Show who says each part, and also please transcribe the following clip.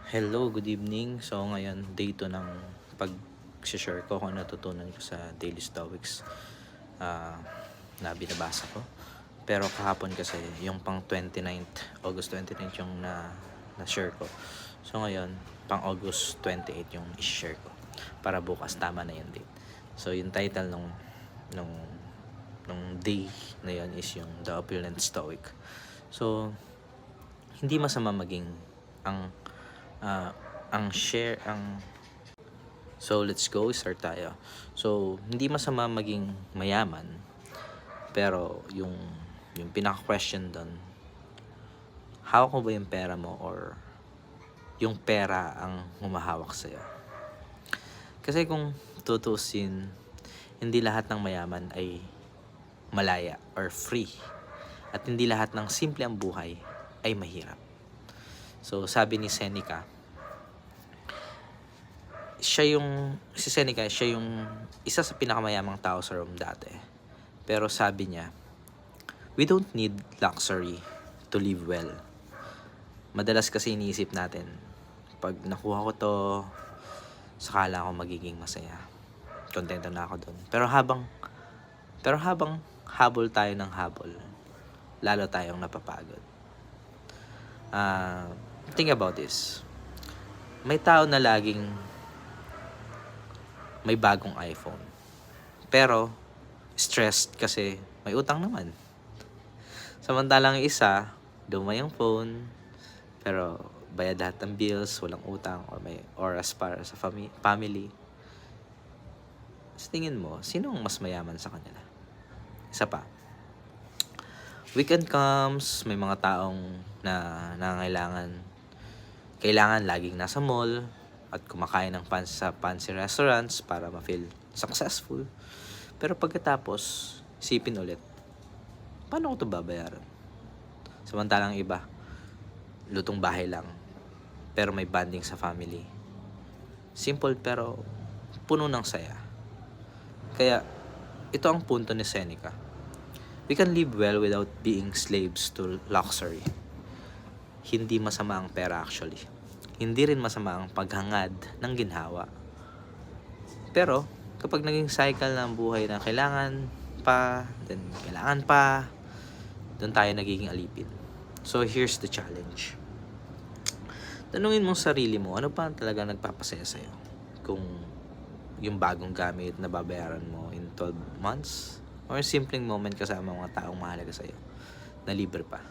Speaker 1: Hello, good evening. So ngayon, day 2 ng pag-share ko kung ano natutunan ko sa Daily Stoics ah, na binabasa ko. Pero kahapon kasi, yung pang 29th, August 29th yung na-share ko. So ngayon, pang August 28 yung i-share ko. Para bukas tama na yung date. So yung title nung, nung day na yun is yung The Opulent Stoic. So, hindi masama maging ang ah, ang share ang so let's go, start tayo. So hindi masama maging mayaman, pero yung pinaka question doon, hawak mo ba yung pera mo or yung pera ang humahawak sa iyo? Kasi kung tutusin, hindi lahat ng mayaman ay malaya or free, at hindi lahat ng simple ang buhay ay mahirap. So sabi ni Seneca, si Seneca, siya yung isa sa pinakamayamang tao sa Rome dati. Pero sabi niya, we don't need luxury to live well. Madalas kasi iniisip natin, pag nakuha ko to, sakala ako magiging masaya. Kontento na ako dun. Pero habang habol tayo ng habol, lalo tayong napapagod. Think about this. May tao na laging may bagong iPhone. Pero, stressed kasi may utang naman. Samantalang isa, luma yung phone, pero bayad lahat ng bills, walang utang, or may oras para sa family. Sa tingin mo, sino ang mas mayaman sa kanila? Isa pa, weekend comes, may mga taong na kailangan laging nasa mall at kumakain ng sa fancy restaurants para ma-feel successful. Pero pagkatapos, isipin ulit, paano ko ito babayaran? Samantalang iba, lutong bahay lang, pero may bonding sa family. Simple pero puno ng saya. Kaya, ito ang punto ni Seneca. We can live well without being slaves to luxury. Hindi masama ang pera actually. Hindi rin masama ang paghangad ng ginhawa. Pero, kapag naging cycle ng buhay na kailangan pa, doon tayo nagiging alipin. So, here's the challenge. Tanungin mong sarili mo, ano pa talaga nagpapasaya sa'yo? Kung yung bagong gamit na babayaran mo in 12 months, or simpleng moment kasama mga taong mahalaga sa'yo na libre pa.